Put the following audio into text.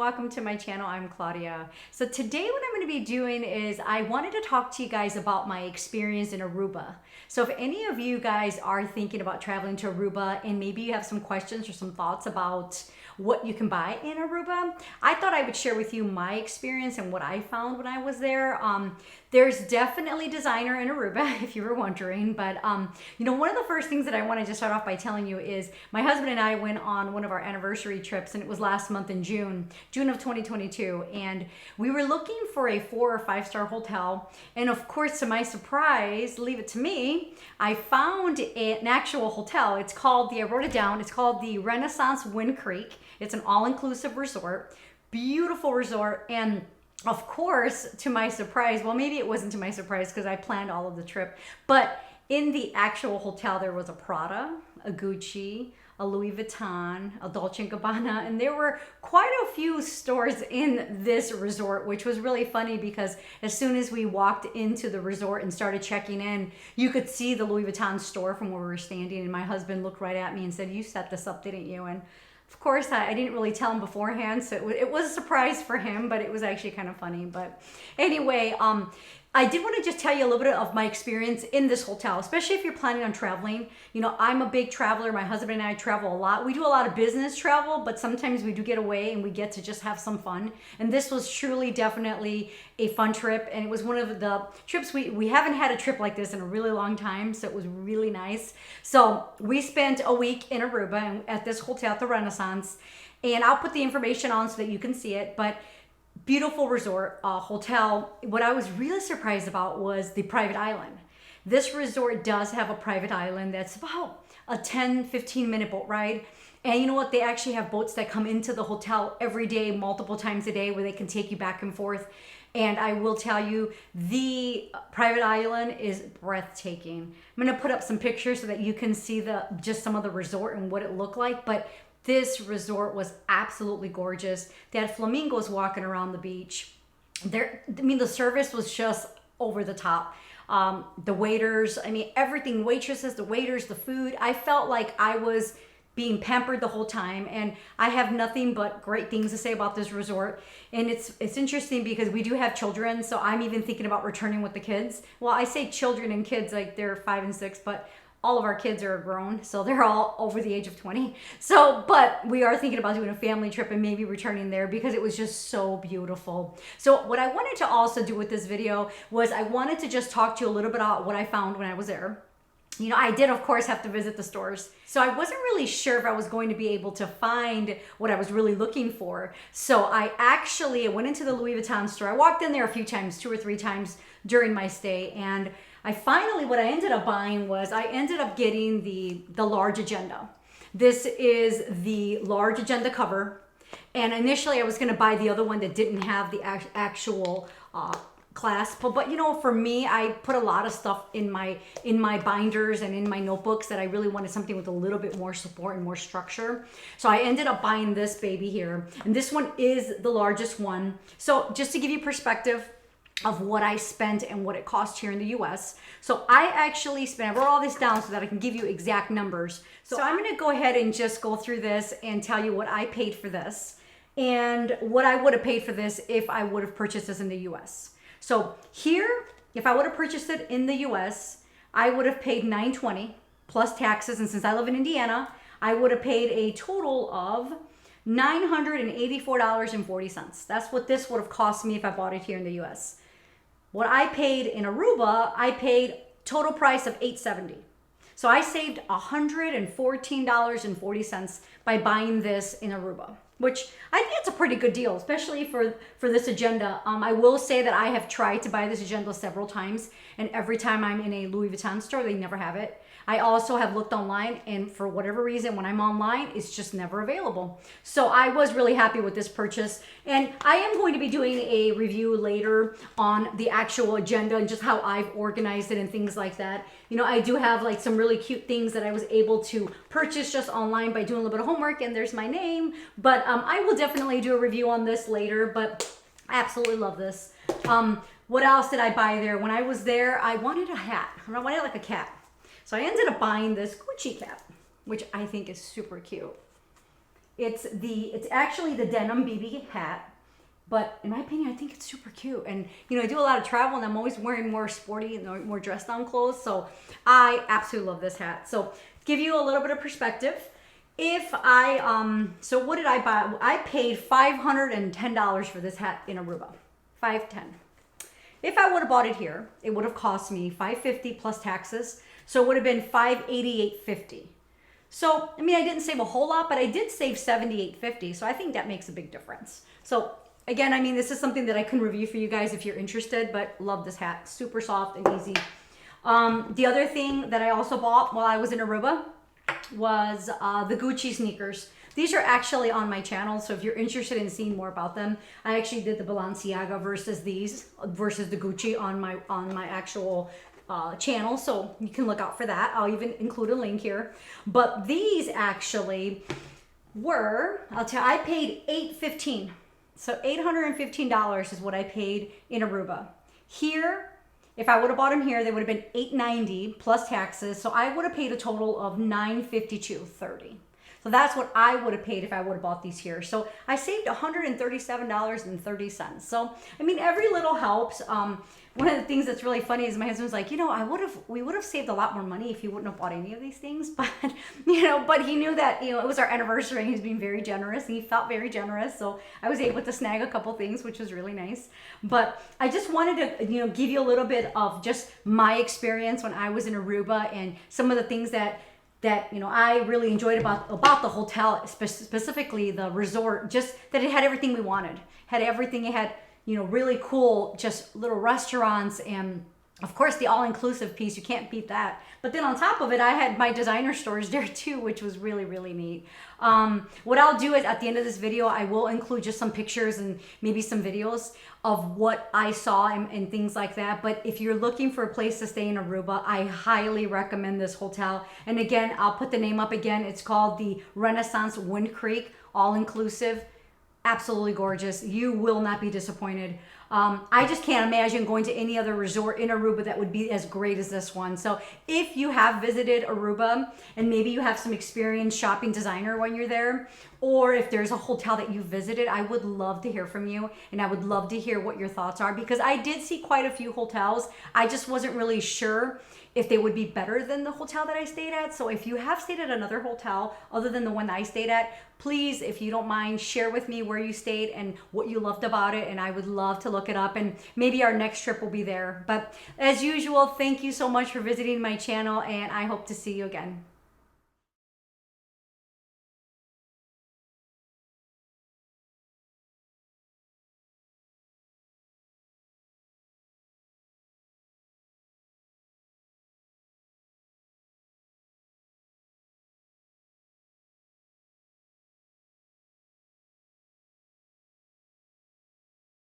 welcome to my channel. I'm Claudia. So today what I'm going to be doing is I wanted to talk to you guys about my experience in Aruba. So if any of you guys are thinking about traveling to Aruba and maybe you have some questions or some thoughts about what you can buy in Aruba, I thought I would share with you my experience and what I found when I was there. There's definitely designer in Aruba, if you were wondering, but you know, one of the first things that I wanted to start off by telling you is my husband and I went on one of our anniversary trips, and it was last month in June of 2022, and we were looking for a 4 or 5 star hotel, and of course, to my surprise, leave it to me, I found an actual hotel. It's called I wrote it down, it's called the Renaissance Wind Creek. It's an all-inclusive resort, beautiful resort, and of course, to my surprise, well, maybe it wasn't to my surprise because I planned all of the trip, but in the actual hotel, there was a Prada, a Gucci, a Louis Vuitton, a Dolce & Gabbana, and there were quite a few stores in this resort, which was really funny because as soon as we walked into the resort and started checking in, you could see the Louis Vuitton store from where we were standing, and my husband looked right at me and said, "You set this up, didn't you?" And of course, I didn't really tell him beforehand, so it was a surprise for him, but it was actually kind of funny. But anyway, I did want to just tell you a little bit of my experience in this hotel, especially if you're planning on traveling. You know, I'm a big traveler. My husband and I travel a lot. We do a lot of business travel, but sometimes we do get away and we get to just have some fun. And this was truly, definitely a fun trip. And it was one of the trips, we haven't had a trip like this in a really long time, so it was really nice. So we spent a week in Aruba at this hotel at the Renaissance, and I'll put the information on so that you can see it. But beautiful resort, hotel. What I was really surprised about was the private island. This resort does have a private island that's about a 10-15 minute boat ride. And you know what? They actually have boats that come into the hotel every day, multiple times a day, where they can take you back and forth. And I will tell you, the private island is breathtaking. I'm going to put up some pictures so that you can see just some of the resort and what it looked like. But this resort was absolutely gorgeous. They had flamingos walking around the beach. The service was just over the top. The waiters, everything, waitresses, the waiters, the food. I felt like I was being pampered the whole time, and I have nothing but great things to say about this resort. And it's interesting because we do have children, so I'm even thinking about returning with the kids. Well, I say children and kids like they're 5 and 6, but all of our kids are grown, so they're all over the age of 20. But we are thinking about doing a family trip and maybe returning there because it was just so beautiful. So what I wanted to also do with this video was I wanted to just talk to you a little bit about what I found when I was there. You know, I did, of course, have to visit the stores. So I wasn't really sure if I was going to be able to find what I was really looking for. So I went into the Louis Vuitton store. I walked in there a few times, 2 or 3 times during my stay, and what I ended up buying was I ended up getting the large agenda. This is the large agenda cover. And initially I was going to buy the other one that didn't have the actual clasp. But you know, for me, I put a lot of stuff in my binders and in my notebooks that I really wanted something with a little bit more support and more structure. So I ended up buying this baby here. And this one is the largest one. So just to give you perspective of what I spent and what it cost here in the US. So I wrote all this down so that I can give you exact numbers. So I'm going to go ahead and just go through this and tell you what I paid for this and what I would have paid for this if I would have purchased this in the US. So here, if I would have purchased it in the US, I would have paid $920 plus taxes. And since I live in Indiana, I would have paid a total of $984.40. That's what this would have cost me if I bought it here in the US. What I paid in Aruba, I paid total price of $870. So I saved $114.40 by buying this in Aruba, which I think it's a pretty good deal, especially for this agenda. I will say that I have tried to buy this agenda several times, and every time I'm in a Louis Vuitton store, they never have it. I also have looked online, and for whatever reason, when I'm online, it's just never available. So I was really happy with this purchase, and I am going to be doing a review later on the actual agenda and just how I've organized it and things like that. You know, I do have like some really cute things that I was able to purchase just online by doing a little bit of homework, and there's my name. But I will definitely do a review on this later, but I absolutely love this. What else did I buy there? When I was there, I wanted a hat. I wanted like a cap. So I ended up buying this Gucci cap, which I think is super cute. It's actually the Denim BB hat. But in my opinion, I think it's super cute. And, you know, I do a lot of travel and I'm always wearing more sporty and more dressed down clothes. So I absolutely love this hat. So to give you a little bit of perspective, if I, so what did I buy? I paid $510 for this hat in Aruba. $510. If I would have bought it here, it would have cost me $550 plus taxes. So it would have been $588.50. So, I mean, I didn't save a whole lot, but I did save $78.50. So I think that makes a big difference. So again, I mean, this is something that I can review for you guys if you're interested, but love this hat. Super soft and easy. The other thing that I also bought while I was in Aruba was the Gucci sneakers. These are actually on my channel, so if you're interested in seeing more about them, I actually did the Balenciaga versus the Gucci on my actual channel, so you can look out for that. I'll even include a link here. But these actually were, I paid $815. So $815 is what I paid in Aruba. Here, if I would have bought them here, they would have been $890 plus taxes. So I would have paid a total of $952.30. So that's what I would have paid if I would have bought these here. So I saved $137.30. So, I mean, every little helps. One of the things that's really funny is my husband's like, you know, we would have saved a lot more money if you wouldn't have bought any of these things. But, you know, but he knew that, you know, it was our anniversary and he was being very generous and he felt very generous. So I was able to snag a couple things, which was really nice. But I just wanted to, you know, give you a little bit of just my experience when I was in Aruba and some of the things that you know I really enjoyed about the hotel, specifically the resort, just that it had everything we wanted. Had everything. It had, you know, really cool just little restaurants and of course the all-inclusive piece. You can't beat that. But then on top of it, I had my designer stores there too, which was really, really neat. What I'll do is at the end of this video, I will include just some pictures and maybe some videos of what I saw and things like that. But if you're looking for a place to stay in Aruba, I highly recommend this hotel. And again, I'll put the name up again. It's called the Renaissance Wind Creek, all-inclusive. Absolutely gorgeous. You will not be disappointed. I just can't imagine going to any other resort in Aruba that would be as great as this one. So if you have visited Aruba and maybe you have some experience shopping designer when you're there, or if there's a hotel that you visited, I would love to hear from you and I would love to hear what your thoughts are, because I did see quite a few hotels. I just wasn't really sure if they would be better than the hotel that I stayed at. So if you have stayed at another hotel other than the one I stayed at, please, if you don't mind, share with me where you stayed and what you loved about it. And I would love to look it up and maybe our next trip will be there. But as usual, thank you so much for visiting my channel and I hope to see you again.